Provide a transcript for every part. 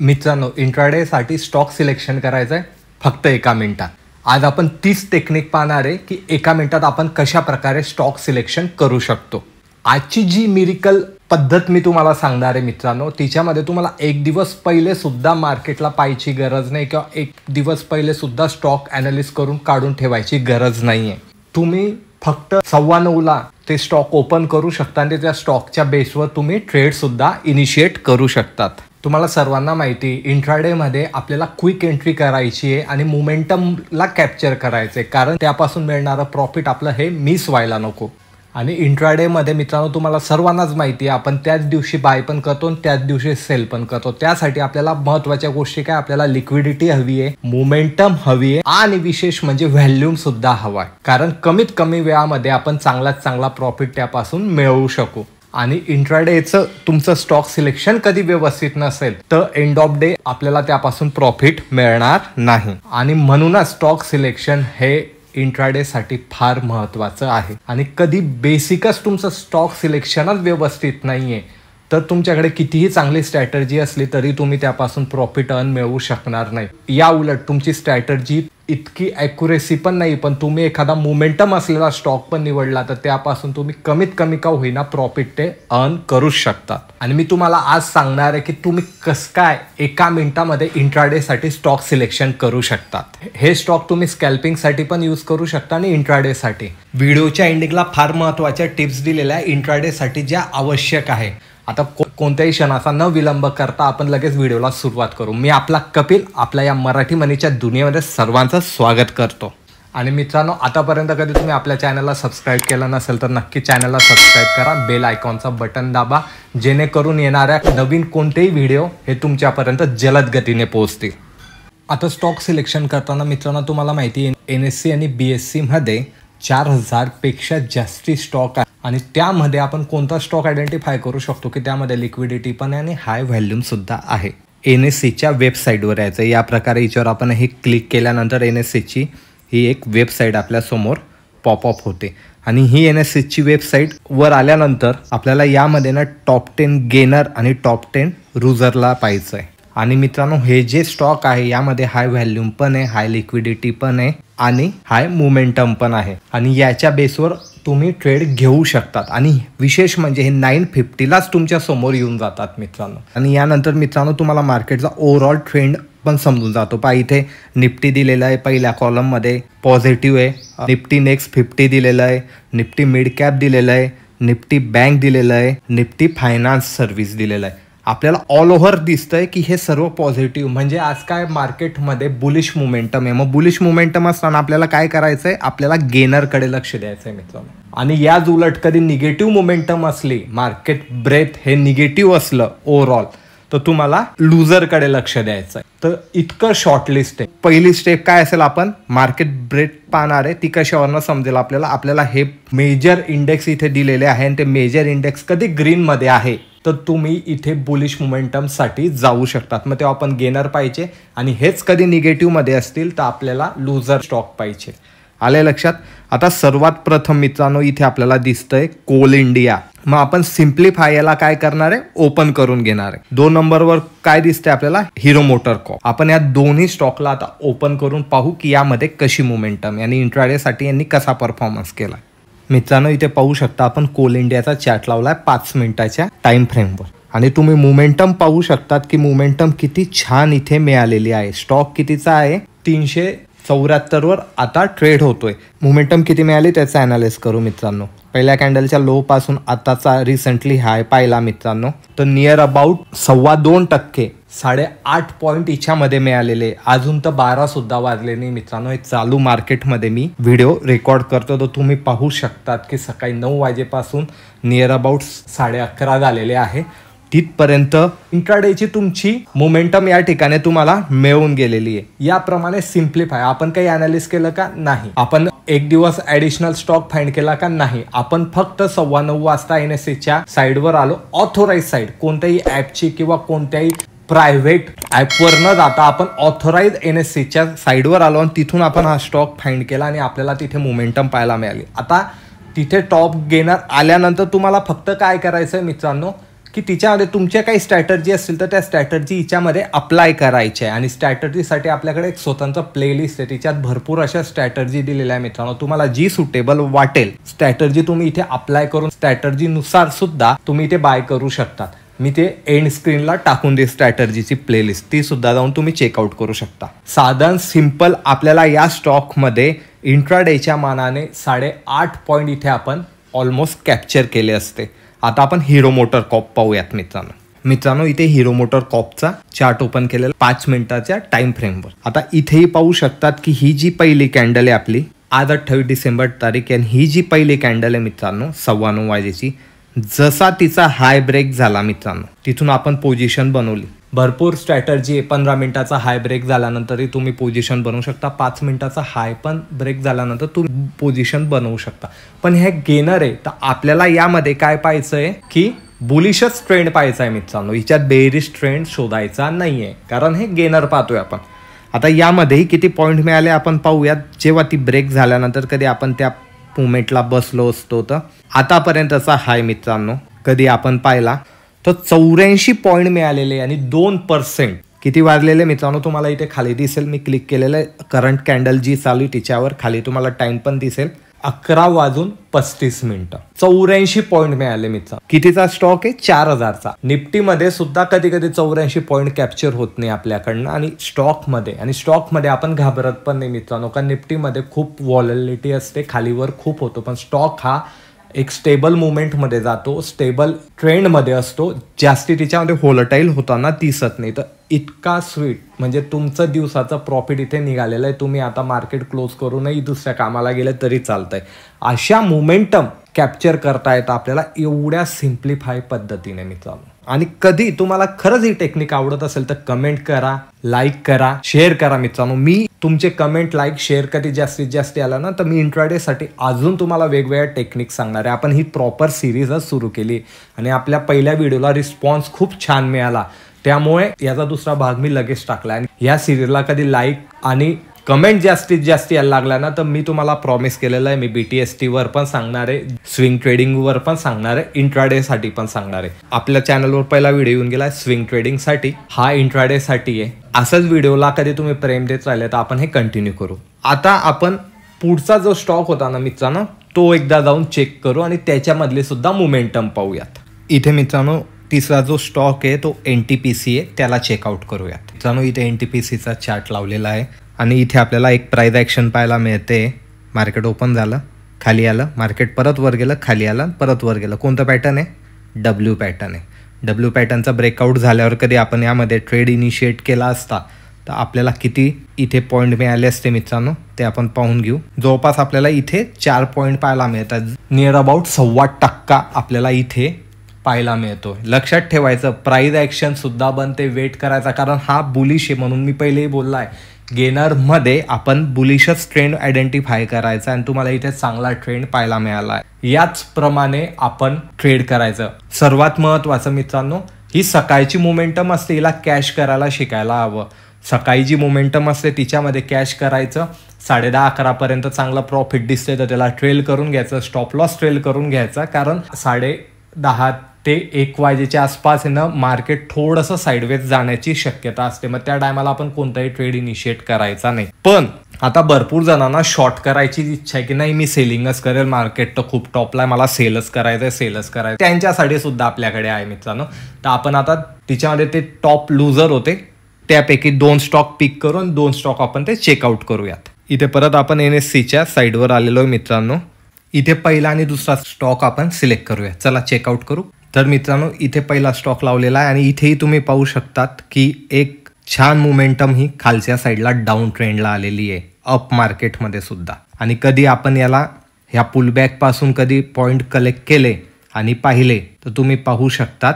मित्रांनो, इंट्राडे साठी stock selection करायचं आहे फक्त 1 मिनिटात. आज आपण 30 टेक्निक पाहणार आहे की 1 मिनिटात आपण कशा प्रकारे स्टॉक सिलेक्शन करू शकतो. आजची जी मिरेकल पद्धत मी तुम्हाला सांगणार आहे मित्रांनो, तिच्यामध्ये तुम्हाला 1 दिवस पहिले सुद्धा मार्केटला पाहायची गरज नाही किंवा 1 दिवस पहिले सुद्धा स्टॉक ॲनालिसिस करून काढून ठेवायची गरज नाही आहे. तुम्ही फक्त 9:15 ते स्टॉक ओपन करू शकता आणि त्या स्टॉकच्या बेसवर तुम्ही ट्रेड सुद्धा इनिशिएट करू शकतात. तुम्हाला सर्वांना माहिती आहे, इंट्राडेमध्ये आपल्याला क्विक एंट्री करायची आहे आणि मोमेंटमला कॅप्चर करायचं आहे, कारण त्यापासून मिळणारं प्रॉफिट आपलं हे मिस व्हायला नको. आणि इंट्राडेमध्ये मित्रांनो तुम्हाला सर्वांनाच माहिती आहे, आपण त्याच दिवशी बाय पण करतो आणि त्याच दिवशी सेल पण करतो. त्यासाठी आपल्याला महत्त्वाच्या गोष्टी काय, आपल्याला लिक्विडिटी हवी आहे, मोमेंटम हवी आहे आणि विशेष म्हणजे व्हॅल्यूम सुद्धा हवा आहे, कारण कमीत कमी वेळामध्ये आपण चांगल्यात चांगला प्रॉफिट त्यापासून मिळवू शकू. आणि इंट्राडेचं तुमचं स्टॉक सिलेक्शन कधी व्यवस्थित नसेल तर एंड ऑफ डे आपल्याला त्यापासून प्रॉफिट मिळणार नाही. आणि म्हणूनच स्टॉक सिलेक्शन हे इंट्राडेसाठी फार महत्त्वाचं आहे. आणि कधी बेसिकच तुमचं स्टॉक सिलेक्शनच व्यवस्थित नाहीये तर तुमच्याकडे कितीही चांगली स्ट्रॅटर्जी असली तरी तुम्ही त्यापासून प्रॉफिट अर्न मिळवू शकणार नाही. या उलट तुमची स्ट्रॅटर्जी इतकी ॲक्युरेसी पण नाही, पण तुम्ही एखादा मोमेंटम असलेला स्टॉक पण निवडला तर त्यापासून तुम्ही कमीत कमी का होईना प्रॉफिट ते अर्न करू शकतात. आणि मी तुम्हाला आज सांगणार आहे की तुम्ही कसं काय 1 मिनिटामध्ये इंट्राडेसाठी स्टॉक सिलेक्शन करू शकतात. हे स्टॉक तुम्ही स्कॅल्पिंगसाठी पण यूज करू शकता आणि इंट्राडेसाठी. व्हिडिओच्या एंडिंगला फार महत्त्वाच्या टिप्स दिलेल्या आहे इंट्राडेसाठी ज्या आवश्यक आहे. आता कोणत्याही क्षणाचा न विलंब करता आपण लगेच व्हिडिओला सुरुवात करू. मी आपला कपिल आपल्या या मराठी मनीच्या दुनियेमध्ये सर्वांचं स्वागत करतो. आणि मित्रांनो, आतापर्यंत कधी तुम्ही आपल्या चॅनलला सबस्क्राईब केलं नसेल तर नक्की चॅनलला सबस्क्राईब करा, बेल आयकॉनचा बटन दाबा, जेणेकरून येणाऱ्या नवीन कोणतेही व्हिडिओ हे तुमच्यापर्यंत जलद गतीने पोहोचतील. आता स्टॉक सिलेक्शन करताना मित्रांनो तुम्हाला माहिती आहे, NSE आणि BSE मध्ये 4000 पेक्षा जास्ती स्टॉक आहे आणि त्यामध्ये आपण कोणता स्टॉक आयडेंटिफाय करू शकतो की त्यामध्ये लिक्विडिटी पण आहे आणि हाय व्हॅल्यूम सुद्धा आहे. NSEच्या वेबसाईटवर यायचं. या प्रकारे याच्यावर आपण हे क्लिक केल्यानंतर NSEची ही एक वेबसाईट आपल्यासमोर पॉपअप होते. आणि ही NSEची वेबसाईट वर आल्यानंतर आपल्याला यामध्ये ना टॉप 10 गेनर आणि टॉप 10 लूजरला पाहायचं आहे. आणि मित्रांनो, हे जे स्टॉक आहे यामध्ये हाय व्हॅल्यूम पण आहे, हाय लिक्विडिटी पण आहे आणि हाय मोमेंटम पण आहे आणि याच्या बेसवर तुम्ही ट्रेड घेऊ शकतात. आणि विशेष म्हणजे हे 950लाच तुमच्या समोर येऊन जातात मित्रांनो. आणि यानंतर मित्रांनो तुम्हाला मार्केटचा ओव्हरऑल ट्रेंड पण समजून जातो. पहा, इथे निफ्टी दिलेलं आहे, पहिल्या कॉलममध्ये पॉझिटिव्ह आहे, निफ्टी नेक्स्ट 50 दिलेलं आहे, निफ्टी मिड कॅप दिलेलं आहे, निफ्टी बँक दिलेलं आहे, निफ्टी फायनान्स सर्व्हिस दिलेलं आहे. आपल्याला ऑल ओव्हर दिसतंय की हे सर्व पॉझिटिव्ह, म्हणजे आज काय मार्केटमध्ये बुलिश मोमेंटम आहे. मग बुलिश मोमेंटम असताना आपल्याला काय करायचं आहे, आपल्याला गेनरकडे लक्ष द्यायचं आहे मित्रांनो. आणि याच उलट कधी निगेटिव्ह मोमेंटम असली, मार्केट ब्रेथ हे निगेटिव्ह असलं ओव्हरऑल, तर तुम्हाला लुजरकडे लक्ष द्यायचं आहे. तर इतकं शॉर्ट लिस्ट आहे. पहिली स्टेप काय असेल, आपण मार्केट ब्रेथ पाहणार आहे. ती कशावरनं समजेल आपल्याला हे मेजर इंडेक्स इथे दिलेले आहे आणि ते मेजर इंडेक्स कधी ग्रीनमध्ये आहे तर तुम्ही इथे बुलिश मोमेंटमसाठी जाऊ शकतात. मग तेव्हा आपण गेनर पाहिजे आणि हेच कधी निगेटिव्हमध्ये असतील तर आपल्याला लूजर स्टॉक पाहिजे. आले लक्षात. आता सर्वात प्रथम मित्रांनो इथे आपल्याला दिसतंय कोल इंडिया. मग आपण सिम्प्लिफाय याला काय करणार आहे, ओपन करून घेणार आहे. 2 नंबरवर काय दिसतंय आपल्याला, हिरो मोटर कॉर्प. आपण या दोन्ही स्टॉकला आता ओपन करून पाहू की यामध्ये कशी मोमेंटम आणि इंट्राडेसाठी यांनी कसा परफॉर्मन्स केला. मित्रांनो इथे पाहू शकता आपण कोल इंडियाचा चार्ट लावलाय 5 मिनिटाच्या टाइम फ्रेमवर आणि तुम्ही मोमेंटम पाहू शकतात की मोमेंटम किती छान इथे मिळालेली आहे. स्टॉक कितीचा आहे, 374 वर आता ट्रेड होतोय. मोमेंटम किती मिळाली त्याचा अनालिसिस करू मित्रांनो. पहिल्या कॅन्डलच्या लो पासून आताचा रिसेंटली हाय पाहिला मित्रांनो, तर नियर अबाउट 2.25% 8.5 पॉईंट इच्छामध्ये मिळालेले. अजून तर 12 सुद्धा वाजले नाही मित्रांनो. हे चालू मार्केटमध्ये मी व्हिडिओ रेकॉर्ड करतो तर तुम्ही पाहू शकतात की सकाळी 9 वाजेपासून नियर अबाउट 11:30 झालेले आहे. तिथपर्यंत इंट्राडेची तुमची मोमेंटम या ठिकाणी तुम्हाला मिळून गेलेली आहे. याप्रमाणे सिम्प्लिफाय. आपण काही अनालिसिस केलं का नाही, आपण 1 दिवस ऍडिशनल स्टॉक फाइंड केला का नाही, आपण फक्त 9:15 वाजता NSEच्या साईडवर आलो. ऑथोराइज साईड, कोणत्याही ऍपची किंवा कोणत्याही प्रायव्हेट ॲपवर न जाता आपण ऑथोराइज NSEच्या साईडवर आलो आणि तिथून आपण हा स्टॉक फाइंड केला आणि आपल्याला तिथे मोमेंटम पाहायला मिळाली. आता तिथे टॉप गेनर आल्यानंतर तुम्हाला फक्त काय करायचं आहे मित्रांनो की तिच्यामध्ये तुमच्या काही स्ट्रॅटर्जी असतील तर त्या स्ट्रॅटर्जी हिच्यामध्ये अप्लाय करायचे आहे. आणि स्ट्रॅटर्जीसाठी आपल्याकडे एक स्वतंत्र प्लेलिस्ट आहे, तिच्यात भरपूर अशा स्ट्रॅटर्जी दिलेल्या आहे मित्रांनो. तुम्हाला जी सुटेबल वाटेल स्ट्रॅटर्जी तुम्ही इथे अप्लाय करून स्ट्रॅटर्जीनुसार सुद्धा तुम्ही इथे बाय करू शकतात. मी ते एंड स्क्रीनला टाकून दे स्ट्रॅटर्जीची प्लेलिस्ट, ती सुद्धा जाऊन तुम्ही चेकआउट करू शकता. साधन सिंपल आपल्याला या स्टॉकमध्ये इंट्राडेच्या मानाने 8.5 पॉईंट इथे आपण ऑलमोस्ट कॅप्चर केले असते. आता आपण हिरो मोटर कॉप पाहूयात मित्रांनो. इथे हिरो मोटर कॉपचा चार्ट ओपन केलेला 5 मिनिटाच्या टाइम फ्रेमवर. आता इथेही पाहू शकतात की ही जी पहिली कॅन्डल आहे आपली, आज 28 डिसेंबर तारीख, आणि ही जी पहिली कॅन्डल आहे मित्रांनो 9:15 वाजेची, जसा तिचा हाय ब्रेक झाला मित्रांनो, तिथून आपण पोझिशन बनवली. भरपूर स्ट्रॅटर्जी आहे. 15 मिनिटाचा हाय ब्रेक झाल्यानंतरही तुम्ही पोझिशन बनवू शकता. 5 मिनिटाचा हाय पण ब्रेक झाल्यानंतर तुम्ही पोझिशन बनवू शकता. पण हे गेनर आहे, तर आपल्याला यामध्ये काय पाहायचं आहे की बुलिशच ट्रेंड पाहायचा आहे मित्रांनो. हिच्यात बेरिश ट्रेंड शोधायचा नाहीये, कारण हे गेनर पाहतोय आपण. आता यामध्येही किती पॉईंट मिळाले आपण पाहूयात. जेव्हा ती ब्रेक झाल्यानंतर कधी आपण त्या मुवमेंटला बसलो असतो, तर आतापर्यंतचा हाय मित्रांनो कधी आपण पाहिला तर 84 पॉईंट मिळालेले आणि 2% किती वाजलेले मित्रांनो तुम्हाला इथे खाली दिसेल. मी क्लिक केलेलं आहे करंट कॅन्डल जी चालू आहे तिच्यावर, खाली तुम्हाला टाइम पण दिसेल 11:35. 84 पॉईंट मिळाले मित्रांनो. कितीचा स्टॉक आहे? 4000चा. निफ्टीमध्ये सुद्धा कधी कधी 84 पॉईंट कॅप्चर होत नाही आपल्याकडनं, आणि स्टॉकमध्ये आपण घाबरत पण नाही मित्रांनो, कारण निफ्टीमध्ये खूप व्हॉलॅटिलिटी असते, खालीवर खूप होतो. पण स्टॉक हा एक स्टेबल मुवमेंटमध्ये जातो, स्टेबल ट्रेंडमध्ये असतो, जास्ती तिच्यामध्ये व्होलटाईल होताना दिसत नाही. तर इतका स्वीट म्हणजे तुमचं दिवसाचं प्रॉफिट इथे निघालेलं आहे. तुम्ही आता मार्केट क्लोज करूनही दुसऱ्या कामाला गेले तरी चालतंय. अशा मोमेंटम कॅप्चर करता येतं आपल्याला एवढ्या सिम्प्लिफाय पद्धतीने मित्रांनो. आणि कधी तुम्हाला खरंच ही टेक्निक आवडत असेल तर कमेंट करा, लाईक करा, शेअर करा मित्रांनो. मी तुमचे कमेंट, लाईक, शेअर कधी जास्तीत जास्त आला ना तर मी इंट्राडेसाठी अजून तुम्हाला वेगवेगळ्या टेक्निक सांगणार आहे. आपण ही प्रॉपर सिरीजच सुरू केली आणि आपल्या पहिल्या व्हिडिओला रिस्पॉन्स खूप छान मिळाला, त्यामुळे याचा दुसरा भाग मी लगेच टाकला. आणि या सिरीजला कधी लाईक आणि कमेंट जास्तीत जास्त यायला लागला ना तर मी तुम्हाला प्रॉमिस केलेलं आहे, मी BTST वर पण सांगणार आहे, स्विंग ट्रेडिंग वर पण सांगणार आहे, इंट्राडे साठी पण सांगणार आहे. आपल्या चॅनलवर पहिला व्हिडिओ येऊन गेला स्विंग ट्रेडिंग साठी, हा इंट्राडे साठी आहे. असंच व्हिडिओला कधी तुम्ही प्रेम देत राहिले तर आपण हे कंटिन्यू करू. आता आपण पुढचा जो स्टॉक होता ना मित्रांनो तो एकदा जाऊन चेक करू आणि त्याच्यामधले सुद्धा मोमेंटम पाहूयात. इथे मित्रांनो तिसरा जो स्टॉक आहे तो NTPC आहे, त्याला चेकआउट करूयात. मित्रांनो इथे NTPCचा चार्ट लावलेला आहे आणि इथे आपल्याला एक प्राइस ॲक्शन पाहायला मिळते. मार्केट ओपन झालं, खाली आलं, मार्केट परत वर गेलं, खाली आलं, परत वर गेलं. कोणतं पॅटर्न आहे? W पॅटर्न आहे. W पॅटर्नचा ब्रेकआउट झाल्यावर कधी आपण यामध्ये ट्रेड इनिशिएट केला असता तर आपल्याला किती इथे पॉईंट मिळाले असते मित्रांनो ते आपण पाहून घेऊ. जवळपास आपल्याला इथे 4 पॉईंट पाहायला मिळतात. नियर अबाउट 1.25% आपल्याला इथे पाहायला मिळतो. लक्षात ठेवायचं प्राइस ॲक्शन सुद्धा बनते, वेट करायचा, कारण हा बुलिश आहे. म्हणून मी पहिलेही बोलला आहे गेनरमध्ये आपण बुलिशच ट्रेंड आयडेंटिफाय करायचा आणि तुम्हाला इथे चांगला ट्रेंड पाहायला मिळाला आहे. याचप्रमाणे आपण ट्रेड करायचं. सर्वात महत्त्वाचं मित्रांनो ही सकाळची मोमेंटम असते, हिला कॅश करायला शिकायला हवं. सकाळी जी मोमेंटम असते तिच्यामध्ये कॅश करायचं. 10:30-11 पर्यंत चांगला प्रॉफिट दिसते तर त्याला ट्रेल करून घ्यायचं, स्टॉप लॉस ट्रेल करून घ्यायचा, कारण 10:30 ते 1 वाजेच्या आसपास आहे ना मार्केट थोडंसं साईडवेज जाण्याची शक्यता असते. मग त्या टायमाला आपण कोणताही ट्रेड इनिशिएट करायचा नाही. पण आता भरपूर जणांना शॉर्ट करायची इच्छा आहे की नाही मी सेलिंगच करेल, मार्केट तर खूप टॉपला आहे, मला सेलच करायचं. त्यांच्यासाठी सुद्धा आपल्याकडे आहे मित्रांनो. तर आपण आता तिच्यामध्ये ते टॉप लुजर होते त्यापैकी 2 स्टॉक पिक करून 2 स्टॉक आपण ते चेकआउट करूयात. इथे परत आपण NSCच्या साईडवर आलेलो आहे मित्रांनो. इथे पहिला आणि दुसरा स्टॉक आपण सिलेक्ट करूया. चला चेकआउट करू. तर मित्रांनो इथे पहिला स्टॉक लावलेला आहे आणि इथेही तुम्ही पाहू शकतात की एक छान मोमेंटम ही खालच्या साईडला डाऊन ट्रेंडला आलेली आहे, अप मार्केटमध्ये सुद्धा. आणि कधी आपण याला ह्या पुलबॅक पासून कधी पॉईंट कलेक्ट केले आणि पाहिले तर तुम्ही पाहू शकतात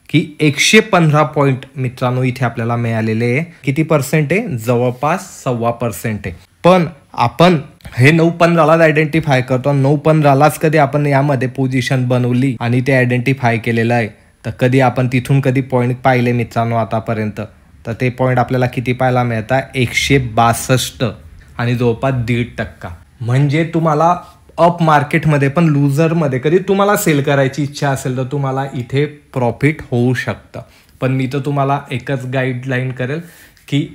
की 115 पॉईंट मित्रांनो इथे आपल्याला मिळालेले आहे. किती पर्सेंट आहे? जवळपास 1.25% आहे. पण आपण हे 9:15लाच आयडेंटिफाय करतो. 9:15लाच कधी आपण यामध्ये पोझिशन बनवली आणि ते आयडेंटिफाय केलेलं आहे तर कधी आपण तिथून कधी पॉईंट पाहिले मित्रांनो आतापर्यंत तर ते पॉईंट आपल्याला किती पाहायला मिळतात? 162 आणि जवळपास 1.5%. म्हणजे तुम्हाला अप मार्केटमध्ये पण लुझरमध्ये कधी तुम्हाला सेल करायची इच्छा असेल तर तुम्हाला इथे प्रॉफिट होऊ शकतं. पण मी तर तुम्हाला एकच गाईडलाईन करेल की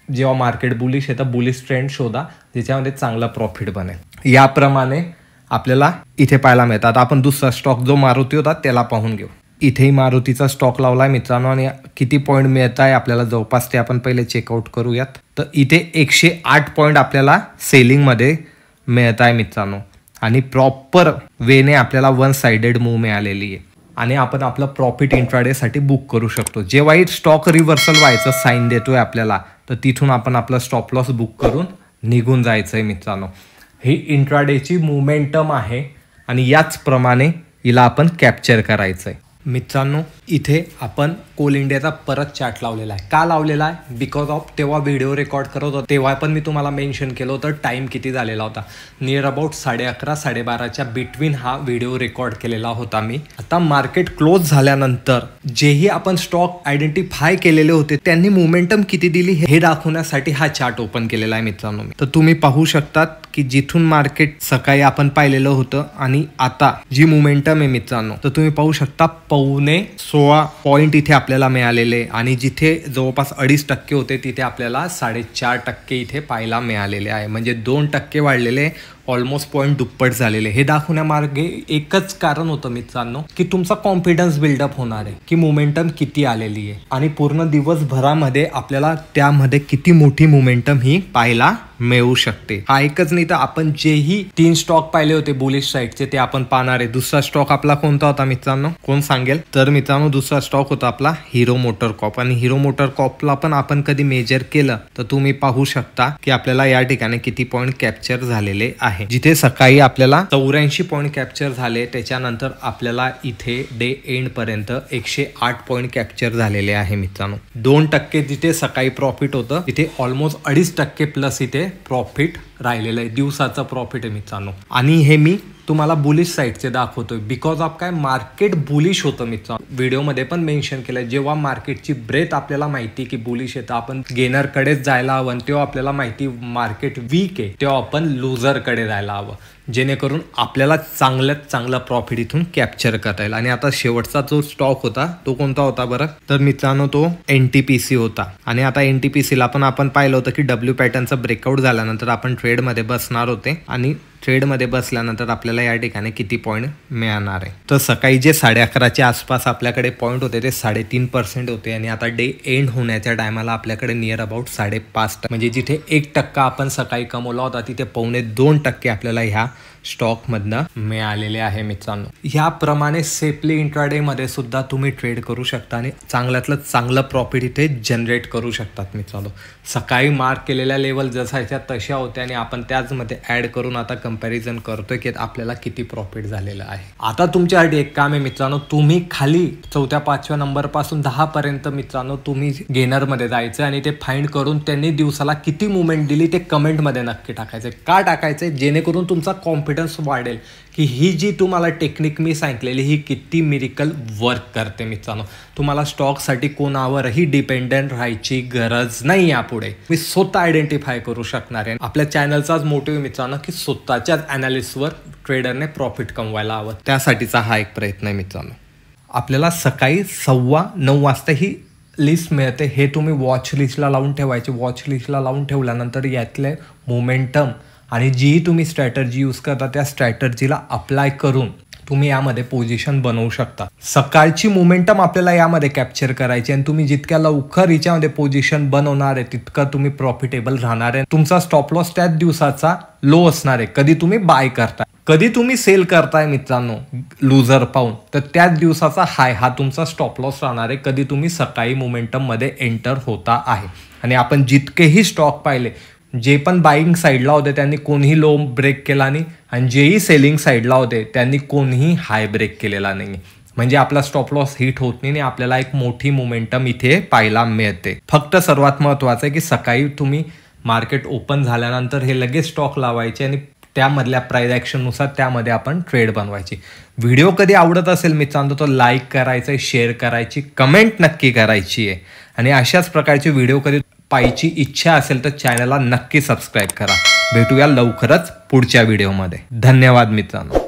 जेव्हा मार्केट बुलिश आहे तर बुलिश ट्रेंड शोधा ज्याच्यामध्ये चांगला प्रॉफिट बनेल. याप्रमाणे आपल्याला इथे पाहायला मिळतात. आता आपण दुसरा स्टॉक जो मारुती होता त्याला पाहून घेऊ. इथेही मारुतीचा स्टॉक लावलाय मित्रांनो आणि किती पॉईंट मिळत आहे आपल्याला जवळपास ते आपण पहिले चेकआउट करूयात. तर इथे 108 पॉईंट आपल्याला सेलिंगमध्ये मिळत आहे मित्रांनो आणि प्रॉपर वेने आपल्याला वन साइडेड मूव मिळालेली आहे आणि आपण आपलं प्रॉफिट इंट्राडेसाठी बुक करू शकतो. जेव्हाही स्टॉक रिव्हर्सल व्हायचं साईन देतोय आपल्याला तर तिथून आपण आपलं स्टॉप लॉस बुक करून निघून जायचं आहे मित्रांनो. ही इंट्राडेची मोमेंटम आहे आणि याचप्रमाणे हिला आपण कॅप्चर करायचं आहे. मित्रांनो इथे आपण कोल इंडियाचा परत चार्ट लावलेला आहे. का लावलेला आहे? बिकॉज ऑफ तेव्हा व्हिडिओ रेकॉर्ड करत होतो तेव्हा पण मी तुम्हाला मेन्शन केलं होतं टाईम किती झालेला होता. नियर अबाउट 11:30 12:30च्या बिटवीन हा व्हिडिओ रेकॉर्ड केलेला होता मी. आता मार्केट क्लोज झाल्यानंतर जेही आपण स्टॉक आयडेंटिफाय केलेले होते त्यांनी मोमेंटम किती दिली हे दाखवण्यासाठी हा चार्ट ओपन केलेला आहे मित्रांनो. तर तुम्ही पाहू शकतात की जिथून मार्केट सकाळी आपण पाहिलेलं होतं आणि आता जी मोमेंटम आहे मित्रांनो तर तुम्ही पाहू शकता 15.16 पॉईंट इथे आपल्याला मिळालेले आणि जिथे जवळपास 2.5% होते तिथे आपल्याला 4.5% इथे पाहायला मिळालेले आहे. म्हणजे 2% वाढलेले, ऑलमोस्ट पॉईंट दुप्पट झालेले. हे दाखवण्यामार्गे एकच कारण होतं मित्रांनो की तुमचा कॉन्फिडन्स बिल्डअप होणार आहे की मोमेंटम किती आलेली आहे आणि पूर्ण दिवसभरामध्ये आपल्याला त्यामध्ये किती मोठी मोमेंटम ही पाहायला मिळू शकते. हा एकच नाही तर आपण जेही 3 स्टॉक पाहिले होते बुलिश साईडचे ते आपण पाहणार आहे. दुसरा स्टॉक आपला कोणता होता मित्रांनो? कोण सांगेल? तर मित्रांनो दुसरा स्टॉक होता आपला हिरो मोटर कॉर्प आणि हिरो मोटर कॉर्पला पण आपण कधी मेजर केलं तर तुम्ही पाहू शकता की आपल्याला या ठिकाणी किती पॉईंट कॅप्चर झालेले आहे. जिथे सकाळी आपल्याला 84 पॉईंट कॅप्चर झाले त्याच्यानंतर आपल्याला इथे डे एंड पर्यंत 108 पॉईंट कॅप्चर झालेले आहे मित्रांनो. 2% जिथे सकाळी प्रॉफिट होतं तिथे ऑलमोस्ट 2.5% प्लस इथे प्रॉफिट राहिलेलं आहे. दिवसाचं प्रॉफिट आहे मित्रांनो. आणि हे मी तुम्हाला बुलिश साईडचे दाखवतोय बिकॉज ऑफ काय मार्केट बुलिश होतं मित्रांनो. व्हिडिओमध्ये पण मेन्शन केलं जेव्हा मार्केटची ब्रेथ आपल्याला माहिती की बुलिश आहे तर आपण गेनरकडेच जायला हवं. तेव्हा आपल्याला माहिती मार्केट वीक आहे तेव्हा आपण लुझरकडे जायला हवं जेणेकरून आपल्याला चांगल्यात चांगला प्रॉफिट इथून कॅप्चर करता येईल. आणि आता शेवटचा जो स्टॉक होता तो कोणता होता बरं? तर मित्रांनो तो NTPC होता. आणि आता NTPCला पण आपण पाहिलं होतं की W पॅटर्नचा ब्रेकआउट झाल्यानंतर आपण ट्रेडमध्ये बसणार होते आणि ट्रेडमध्ये बसल्यानंतर आपल्याला या ठिकाणी किती पॉईंट मिळणार आहे. तर सकाळी जे 11:30च्या आसपास आपल्याकडे पॉईंट होते ते 3.5% होते आणि आता डे एंड होण्याच्या टायमाला आपल्याकडे नियर अबाउट 5.5% म्हणजे जिथे 1% आपण सकाळी कमवला होता तिथे 2.25% आपल्याला ह्या स्टॉकमधनं मिळालेले आहे मित्रांनो. ह्याप्रमाणे सेफली इंट्राडे मध्ये सुद्धा तुम्ही ट्रेड करू शकता आणि चांगल्यातलं चांगलं प्रॉफिट इथे जनरेट करू शकतात मित्रांनो. सकाळी मार्क केलेल्या लेवल जसाच्या तशा होत्या आणि आपण त्याचमध्ये ऍड करून आता कंपॅरिझन करतोय की आपल्याला किती प्रॉफिट झालेलं आहे. आता तुमच्यासाठी एक काम आहे मित्रांनो, तुम्ही खाली 4-5व्या नंबर पासून 10 पर्यंत मित्रांनो तुम्ही गेनर मध्ये जायचं आणि ते फाइंड करून त्यांनी दिवसाला किती मुवमेंट दिली ते कमेंट मध्ये नक्की टाकायचं. का टाकायचं? जेणेकरून तुमचा कॉन्फिडन्स वाढेल की ही जी तुम्हाला टेक्निक मी सांगितलेली ही किती मिरेकल वर्क करते मित्रांनो. तुम्हाला स्टॉकसाठी कोणावरही डिपेंडंट राहायची गरज नाही. यापुढे मी स्वतः आयडेंटिफाय करू शकणार आहे. आपल्या चॅनलचाच मोटिव्ह मित्रांनो की स्वतःच्याच अनालिसिसवर ट्रेडरने प्रॉफिट कमवायला हवं. त्यासाठीचा हा एक प्रयत्न आहे मित्रांनो. आपल्याला सकाळी 9:15 वाजता ही लिस्ट मिळते. हे तुम्ही वॉच लिस्टला लावून ठेवायचे. वॉच लिस्टला लावून ठेवल्यानंतर यातले मोमेंटम आणि जी तुम्ही स्ट्रॅटर्जी यूज करता त्या स्ट्रॅटर्जीला अप्लाय करून तुम्ही यामध्ये पोझिशन बनवू शकता. सकाळची मोमेंटम आपल्याला यामध्ये कॅप्चर करायची आणि तुम्ही जितक्या लवकर याच्यामध्ये पोझिशन बनवणार आहे तितकं तुम्ही प्रॉफिटेबल राहणार आहे. तुमचा स्टॉप लॉस त्याच दिवसाचा लो असणार आहे. कधी तुम्ही बाय करताय, कधी तुम्ही सेल करताय मित्रांनो लुझर पाहून, तर त्याच दिवसाचा हाय हा तुमचा स्टॉप लॉस राहणार आहे. कधी तुम्ही सकाळी मोमेंटम मध्ये एंटर होता आहे. आणि आपण जितकेही स्टॉक पाहिले जे पण बाईंग साईडला होते त्यांनी कोणीही लो ब्रेक केला नाही आणि जेही सेलिंग साईडला होते त्यांनी कोणीही हाय ब्रेक केलेला नाही. म्हणजे आपला स्टॉप लॉस हिट होत नाही आणि आपल्याला एक मोठी मोमेंटम इथे पाहायला मिळते. फक्त सर्वात महत्त्वाचं आहे की सकाळी तुम्ही मार्केट ओपन झाल्यानंतर हे लगेच स्टॉक लावायचे आणि त्यामधल्या प्राइस ॲक्शननुसार त्यामध्ये आपण ट्रेड बनवायची. व्हिडिओ कधी आवडत असेल मित्रांनो तर लाईक करायचं आहे, शेअर करायची, कमेंट नक्की करायची आहे. आणि अशाच प्रकारचे व्हिडिओ कधी पाहायची इच्छा असेल तर चॅनलला नक्की सबस्क्राईब करा. भेटूया लवकरच पुढच्या व्हिडिओमध्ये. धन्यवाद मित्रांनो.